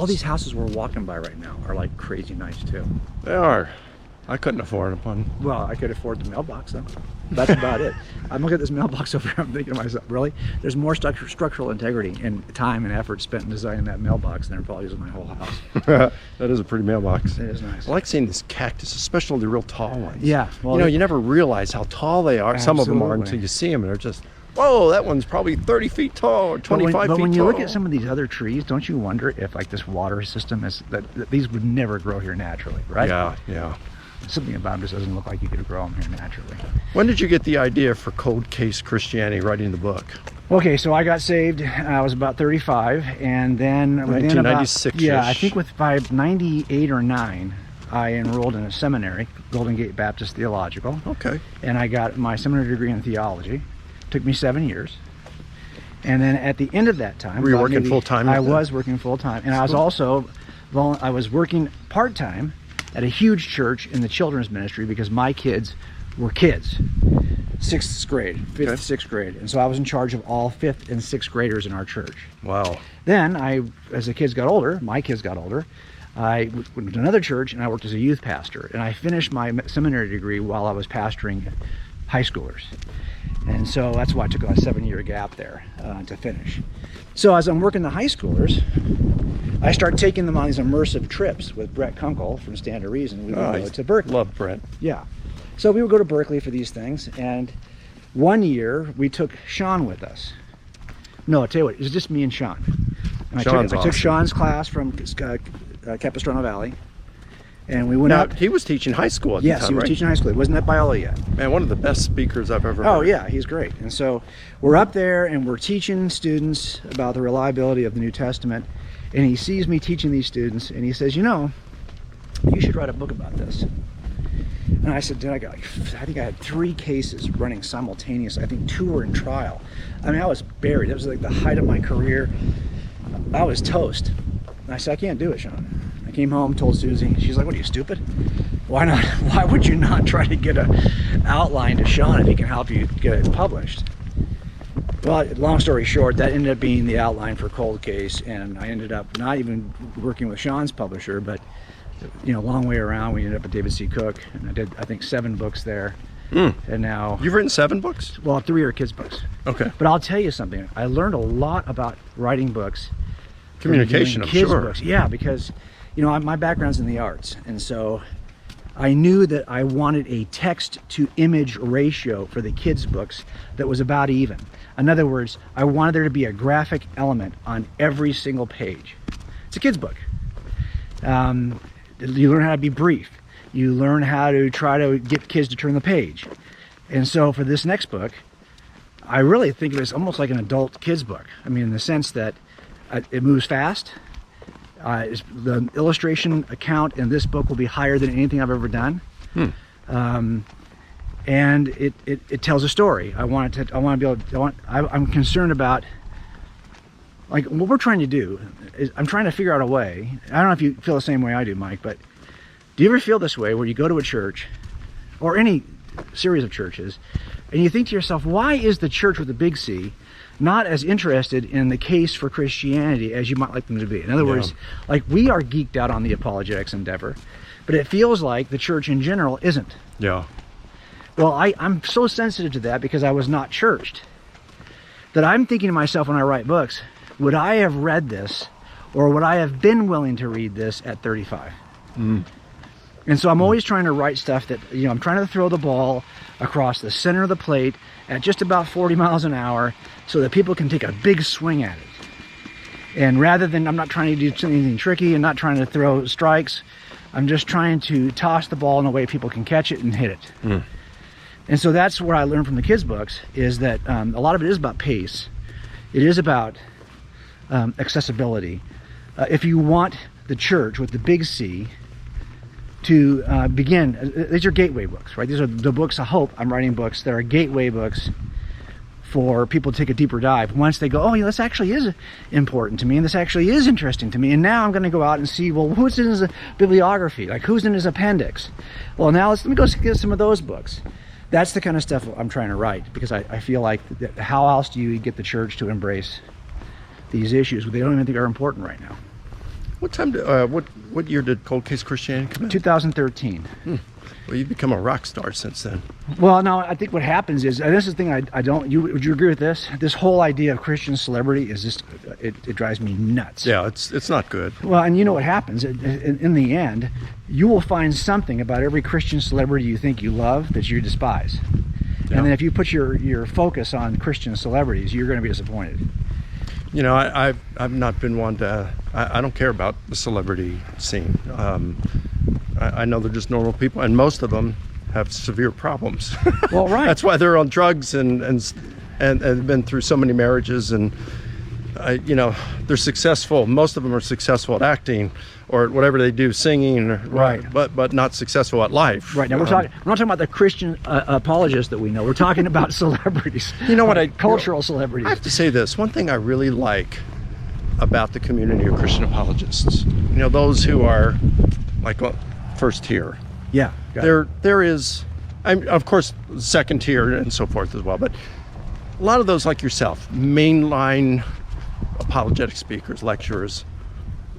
these houses we're walking by right now are like crazy nice too. They are. I couldn't afford one. Well, I could afford the mailbox though. That's about it. I'm looking at this mailbox over here. I'm thinking to myself, really? There's more structural integrity and time and effort spent in designing that mailbox than there probably is in my whole house. That is a pretty mailbox. It is nice. I like seeing this cactus, especially the real tall ones. Yeah. Well, you know, you never realize how tall they are. Some of them are until you see them, and they're just, whoa, that one's probably 30 feet tall or 25 feet tall. But when you look at some of these other trees, don't you wonder if like this water system is that these would never grow here naturally, right? Yeah, yeah. Something about them just doesn't look like you could grow them here naturally. When did you get the idea for Cold Case Christianity, writing the book? Okay, so I got saved. I was about 35, and then 1996. Yeah, I think by 98 or 9, I enrolled in a seminary, Golden Gate Baptist Theological. Okay. And I got my seminary degree in theology. Took me 7 years. And then at the end of that time, were you working full time? I was working full time, and I was also working part time at a huge church in the children's ministry because my kids were kids. 6th grade, 5th, 6th grade. And so I was in charge of all 5th and 6th graders in our church. Wow. Then as the kids got older, my kids got older, I went to another church and I worked as a youth pastor. And I finished my seminary degree while I was pastoring high schoolers. And so that's why I took a 7-year gap there to finish. So as I'm working the high schoolers, I start taking them on these immersive trips with Brett Kunkel from Stand to Reason. We would go to Berkeley. Love Brett. Yeah. So we would go to Berkeley for these things. And one year we took Sean with us. No, I tell you what, it was just me and Sean. And I took Sean's class from Capistrano Valley. And we went out. He was teaching high school at the time, Yes, he was teaching high school. He wasn't at Biola yet. Man, one of the best speakers I've ever heard. Oh, yeah, he's great. And so we're up there and we're teaching students about the reliability of the New Testament. And he sees me teaching these students and he says, you know, you should write a book about this. And I said, I think I had 3 cases running simultaneously. I think 2 were in trial. I mean, I was buried. That was like the height of my career. I was toast. And I said, I can't do it, Sean. I came home, told Susie. She's like, what are you, stupid? Why not? Why would you not try to get an outline to Sean if he can help you get it published? Well, long story short, that ended up being the outline for Cold Case, and I ended up not even working with Sean's publisher, but you know, long way around, we ended up at David C. Cook, and I did, I think, 7 books there. And now... You've written 7 books? Well, 3 are kids' books. Okay. But I'll tell you something. I learned a lot about writing books. Communication, I'm sure. Books. Yeah, because, you know, my background's in the arts, and so I knew that I wanted a text-to-image ratio for the kids' books that was about even. In other words, I wanted there to be a graphic element on every single page. It's a kid's book. You learn how to be brief. You learn how to try to get kids to turn the page. And so for this next book, I really think of it as almost like an adult kids book. I mean, in the sense that it moves fast. The illustration account in this book will be higher than anything I've ever done. And it tells a story. I'm concerned about, like, what we're trying to do is I'm trying to figure out a way. I don't know if you feel the same way I do, Mike, but do you ever feel this way where you go to a church or any series of churches and you think to yourself, why is the church with a big C not as interested in the case for Christianity as you might like them to be? In other words, like, we are geeked out on the apologetics endeavor, but it feels like the church in general isn't. Yeah. Well, I'm so sensitive to that because I was not churched, that I'm thinking to myself when I write books, would I have read this, or would I have been willing to read this at 35? And so I'm always trying to write stuff that, you know, I'm trying to throw the ball across the center of the plate at just about 40 miles an hour so that people can take a big swing at it. And rather than, I'm not trying to do anything tricky and not trying to throw strikes, I'm just trying to toss the ball in a way people can catch it and hit it. And so that's what I learned from the kids' books, is that a lot of it is about pace. It is about accessibility. If you want the church with the big C to begin, these are gateway books, right? These are the books of hope. I'm writing books that are gateway books for people to take a deeper dive. Once they go, oh, yeah, this actually is important to me, and this actually is interesting to me, and now I'm going to go out and see, well, who's in his bibliography? Like, who's in his appendix? Well, now let me go get some of those books. That's the kind of stuff I'm trying to write, because I feel like how else do you get the church to embrace these issues they don't even think are important right now? What time? What year did Cold Case Christianity come out? 2013. Well, you've become a rock star since then. Well, no, I think what happens is, and this is the thing I don't, would you agree with this? This whole idea of Christian celebrity is just, it drives me nuts. Yeah, it's not good. Well, and you know what happens? In the end, you will find something about every Christian celebrity you think you love that you despise. Yeah. And then if you put your focus on Christian celebrities, you're going to be disappointed. You know, I've not been one to, I don't care about the celebrity scene. I know they're just normal people, and most of them have severe problems. Well, right. That's why they're on drugs and been through so many marriages, and you know, they're successful. Most of them are successful at acting or at whatever they do, singing, right? But not successful at life. Right. Now we're not talking about the Christian apologists that we know. We're talking about celebrities. You know what? Cultural celebrities. I have to say this. One thing I really like about the community of Christian apologists, you know, those who are like first tier. Yeah. There is, of course, second tier and so forth as well, but a lot of those, like yourself, mainline apologetic speakers, lecturers,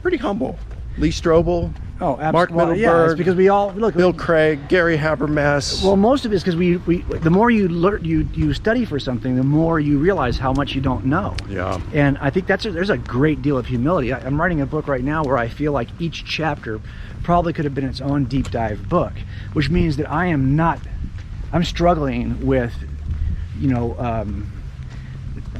pretty humble. Lee Strobel, Mark Middleberg, yeah, it's because we all look. Bill Craig, Gary Habermas. Well, most of it is because we the more you learn, you study for something, the more you realize how much you don't know. Yeah. And I think there's a great deal of humility. I'm writing a book right now where I feel like each chapter probably could have been its own deep dive book, which means that I'm struggling with, you know,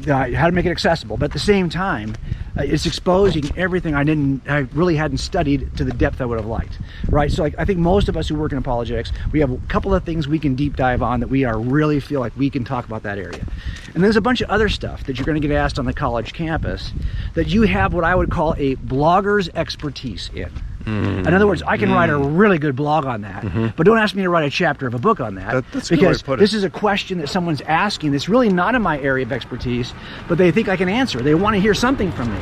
how to make it accessible, but at the same time, it's exposing everything I really hadn't studied to the depth I would have liked, right? So I think most of us who work in apologetics, we have a couple of things we can deep dive on that we really feel like we can talk about that area. And there's a bunch of other stuff that you're going to get asked on the college campus that you have what I would call a blogger's expertise in. In other words, I can write a really good blog on that, but don't ask me to write a chapter of a book on that, that's because put it. This is a question that someone's asking that's really not in my area of expertise, but they think I can answer. They want to hear something from me,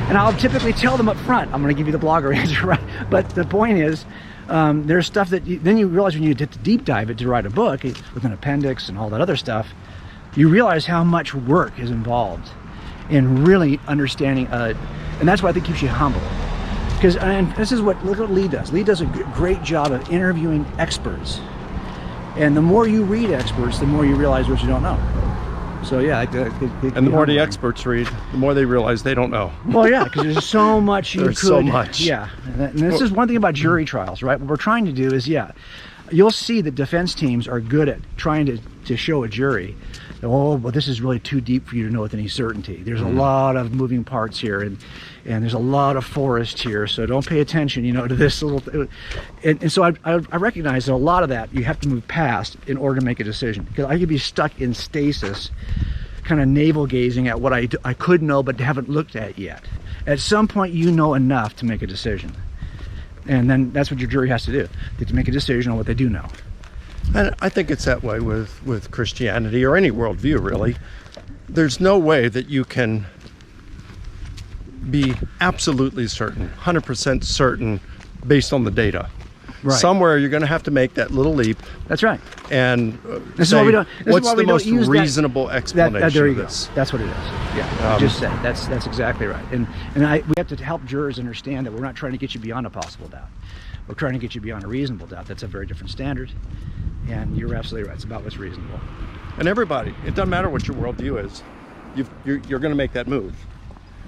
and I'll typically tell them up front, I'm going to give you the blogger answer, right? But the point is, there's stuff that then you realize when you get to deep dive it to write a book with an appendix and all that other stuff, you realize how much work is involved in really understanding, and that's why I think keeps you humble. Because, and this is look what Lee does. Lee does a great job of interviewing experts. And the more you read experts, the more you realize what you don't know. So yeah. And the more the experts read, the more they realize they don't know. Well, yeah, because there's so much There's so much. Yeah. And this is one thing about jury trials, right? What we're trying to do is, you'll see that defense teams are good at trying to show a jury, well, this is really too deep for you to know with any certainty. There's a lot of moving parts here, and there's a lot of forest here, so don't pay attention, to this little and so I recognize that a lot of that you have to move past in order to make a decision, because I could be stuck in stasis, kind of navel gazing at what I could know but haven't looked at yet. At some point you know enough to make a decision, and then that's what your jury has to do. They have to make a decision on what they do know. And I think it's that way with Christianity or any worldview, really. There's no way that you can be absolutely certain, 100% certain, based on the data. Right. Somewhere you're going to have to make that little leap. That's right. And this say, is why what's the most reasonable explanation there you of go. this? That's what it is. Yeah, just said. That's exactly right. And we have to help jurors understand that we're not trying to get you beyond a possible doubt. We're trying to get you beyond a reasonable doubt. That's a very different standard. And you're absolutely right. It's about what's reasonable. And everybody, it doesn't matter what your worldview is, you're going to make that move.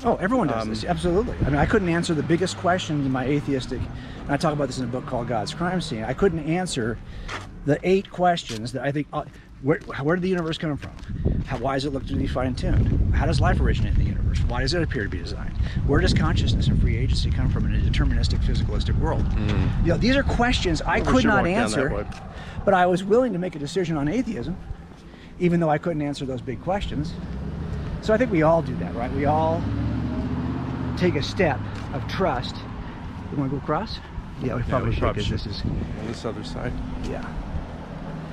Oh, everyone does this, absolutely. I mean, I couldn't answer the biggest questions in my atheistic, and I talk about this in a book called God's Crime Scene. I couldn't answer the 8 questions that I think, where did the universe come from? Why does it look to be fine-tuned? How does life originate in the universe? Why does it appear to be designed? Where does consciousness and free agency come from in a deterministic, physicalistic world? These are questions I could not answer, but I was willing to make a decision on atheism, even though I couldn't answer those big questions. So I think we all do that, right? We all take a step of trust. You want to go across? Yeah, we probably should, because this is on this other side. Yeah.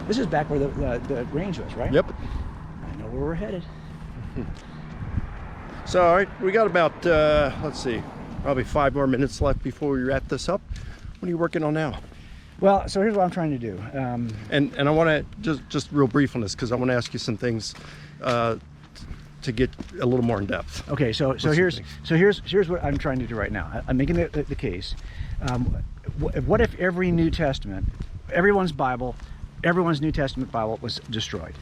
This is back where the range was, right? Yep. I know where we're headed. So, all right, we got about, let's see, probably 5 more minutes left before we wrap this up. What are you working on now? Well, so here's what I'm trying to do. And I want to just real brief on this, because I want to ask you some things to to get a little more in depth. Okay, so you here's think? here's what I'm trying to do right now. I'm making the case. What if every New Testament, everyone's Bible, everyone's New Testament Bible was destroyed?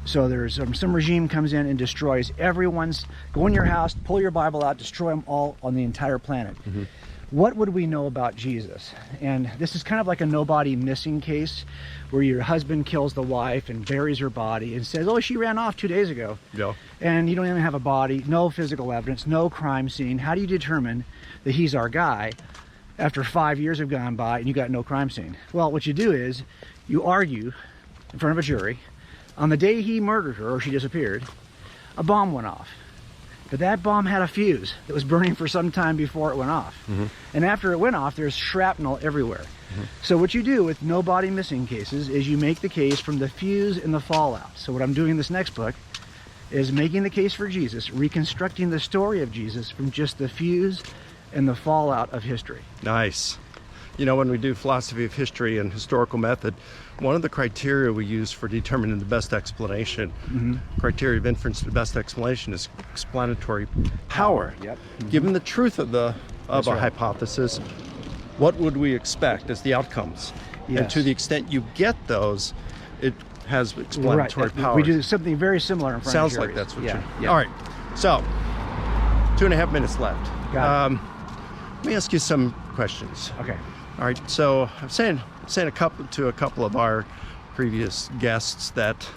So there's some regime comes in and destroys everyone's. Go in your house, pull your Bible out, destroy them all on the entire planet. What would we know about Jesus? And this is kind of like a nobody missing case, where your husband kills the wife and buries her body and says, "Oh, she ran off 2 days ago." Yeah. And you don't even have a body, no physical evidence, no crime scene. How do you determine that he's our guy after 5 years have gone by and you got no crime scene? Well, what you do is you argue in front of a jury. On the day he murdered her, or she disappeared, a bomb went off. But that bomb had a fuse that was burning for some time before it went off. And after it went off, there's shrapnel everywhere. So what you do with no body missing cases is you make the case from the fuse and the fallout. So what I'm doing in this next book is making the case for Jesus, reconstructing the story of Jesus from just the fuse and the fallout of history. Nice. You know, when we do philosophy of history and historical method, one of the criteria we use for determining the best explanation, criteria of inference to the best explanation, is explanatory power. Yep. Given the truth of a right. hypothesis, what would we expect as the outcomes? And Yes. to the extent you get those, it has explanatory power. We do something very similar in front Sounds of like juries. that's what yeah. you're... Yeah. All right, so 2.5 minutes left. Got it. Let me ask you some questions. Okay. All right, so I'm saying a couple of our previous guests that,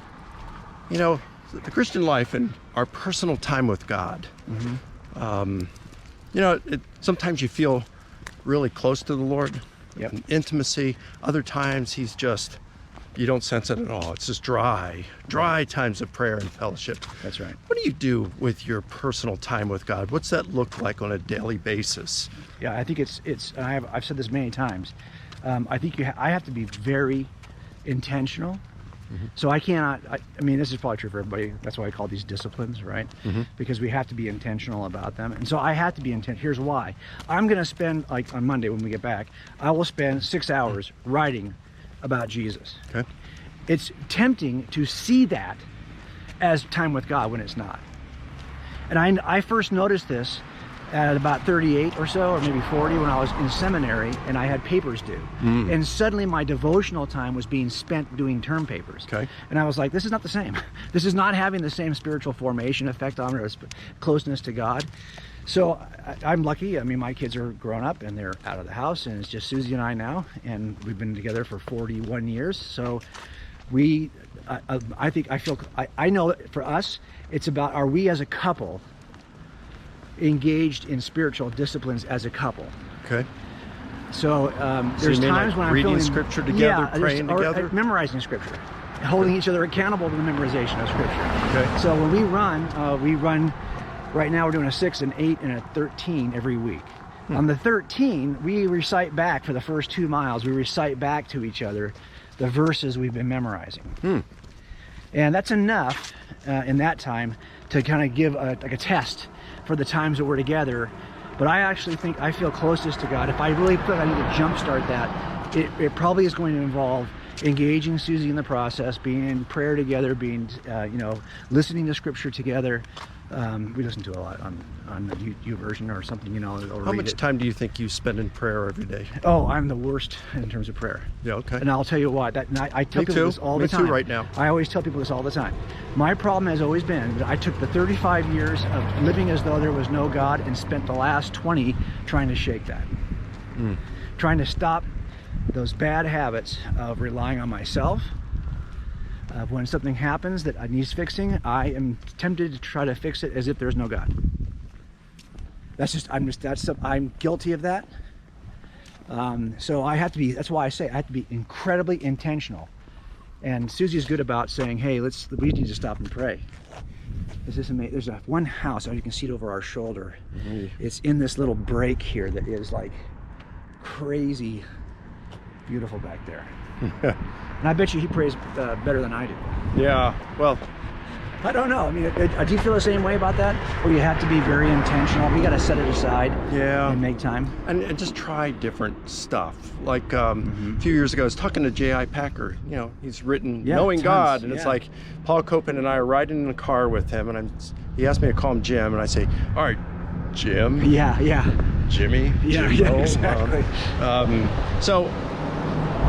you know, the Christian life and our personal time with God, you know, sometimes you feel really close to the Lord, Yep. intimacy. Other times he's just, you don't sense it at all. It's just dry times of prayer and fellowship. That's right. What do you do with your personal time with God? What's that look like on a daily basis? Yeah, I think it's. I've said this many times. I think I have to be very intentional. So I cannot. I mean, this is probably true for everybody. That's why I call these disciplines, right? Because we have to be intentional about them. And so I have to be intentional. Here's why. I'm going to spend, like on Monday when we get back, I will spend 6 hours writing about Jesus. Okay. It's tempting to see that as time with God when it's not. And I first noticed this at about 38 or so, or maybe 40, when I was in seminary and I had papers due. And suddenly my devotional time was being spent doing term papers. Okay. And I was like, this is not the same. This is not having the same spiritual formation effect on our closeness to God. So I'm lucky. I mean, my kids are grown up and they're out of the house, and it's just Susie and I now, and we've been together for 41 years. So I know that for us, it's about, are we as a couple engaged in spiritual disciplines as a couple? Okay. So So there's you mean times like when I'm reading feeling scripture together, yeah, praying together? memorizing scripture, holding each other accountable to the memorization of scripture. Okay. So when we run. Right now we're doing a 6, an 8, and a 13 every week. On the 13, we recite back for the first 2 miles. We recite back to each other the verses we've been memorizing. And that's enough in that time to kind of give a test for the times that we're together. But I actually think I feel closest to God. If I really feel like I need to jumpstart that, it probably is going to involve engaging Susie in the process, being in prayer together, being, listening to scripture together. We listen to a lot on the YouVersion or something, or How read much it. time do you think you spend in prayer every day? Oh, I'm the worst in terms of prayer. Yeah, okay. And I'll tell you what, I tell Me people too. this all Me the time. too right now. I always tell people this all the time. My problem has always been that I took the 35 years of living as though there was no God and spent the last 20 trying to shake that. Trying to stop those bad habits of relying on myself. When something happens that needs fixing, I am tempted to try to fix it as if there's no God. I'm guilty of that. So I have to be, that's why I say I have to be incredibly intentional. And Susie's good about saying, hey, we need to stop and pray. There's one house, you can see it over our shoulder. It's in this little break here that is like crazy beautiful back there. And I bet you he prays better than I do. Yeah, well, I don't know. I mean, do you feel the same way about that? Or you have to be very intentional? You got to set it aside Yeah. and make time? And just try different stuff. Like a few years ago, I was talking to J.I. Packer. You know, he's written Yeah, Knowing tons, God. And it's yeah. like Paul Copan and I are riding in the car with him. And he asked me to call him Jim. And I say, all right, Jim. Yeah, yeah. Jimmy. Yeah, Jim-o. yeah, exactly. So,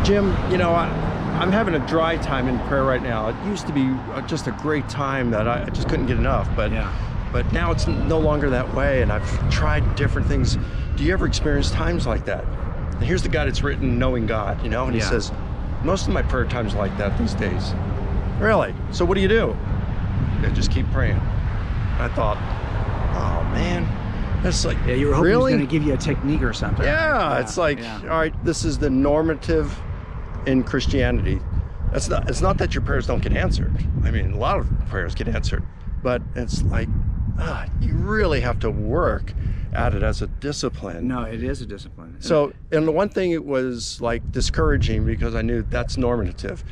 Jim, you know, I'm having a dry time in prayer right now. It used to be just a great time that I just couldn't get enough, but now it's no longer that way, and I've tried different things. Do you ever experience times like that? And here's the guy that's written Knowing God, you know, and he says, most of my prayer times are like that these days. Really? So what do? I just keep praying. I thought, oh man, that's like, Yeah, you were hoping really? he was going to give you a technique or something. Yeah, it's like, all right, this is the normative in Christianity. It's not that your prayers don't get answered. I mean, a lot of prayers get answered, but it's like, you really have to work at it as a discipline. No, it is a discipline. So, and the one thing, it was like discouraging because I knew that's normative.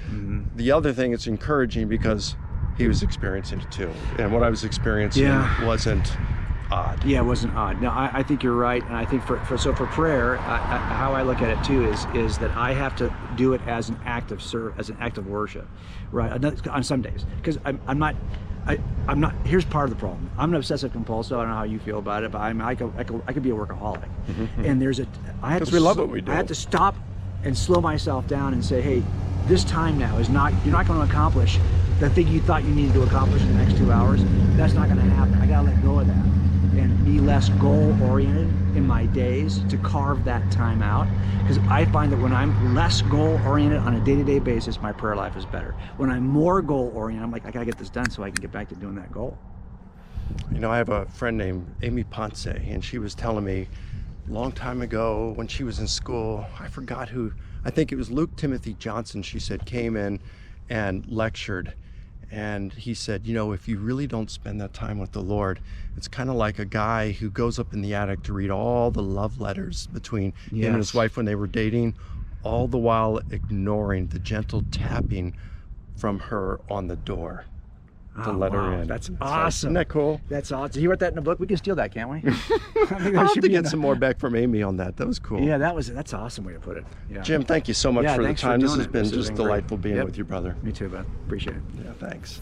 The other thing, it's encouraging because he was experiencing it too. And what I was experiencing wasn't odd. Yeah, it wasn't odd. No, I think you're right, and I think for prayer, how I look at it too is that I have to do it as an act of as an act of worship, right? On some days, because I'm not. Here's part of the problem. I'm an obsessive compulsive. I don't know how you feel about it, but I could be a workaholic, and because we love what we do. I have to stop and slow myself down and say, hey, this time now is not. You're not going to accomplish the thing you thought you needed to accomplish in the next 2 hours. That's not going to happen. I got to let go of that and be less goal-oriented in my days to carve that time out, because I find that when I'm less goal-oriented on a day-to-day basis, my prayer life is better. When I'm more goal-oriented, I'm like, I gotta get this done so I can get back to doing that goal. You know, I have a friend named Amy Ponce, and she was telling me a long time ago when she was in school, I forgot who, I think it was Luke Timothy Johnson, she said, came in and lectured. And he said, you know, if you really don't spend that time with the Lord, it's kind of like a guy who goes up in the attic to read all the love letters between him and his wife when they were dating, all the while ignoring the gentle tapping from her on the door to let her in. That's It's awesome. Like, isn't that cool? That's awesome. You wrote that in a book? We can steal that, can't we? I'll have to get some more back from Amy on that. That was cool. Yeah, that's an awesome way to put it. Yeah. Jim, thank you so much for the thanks time. This doing has it. been This has just been great. delightful being with you, brother. Me too, bud. Appreciate it. Yeah, thanks.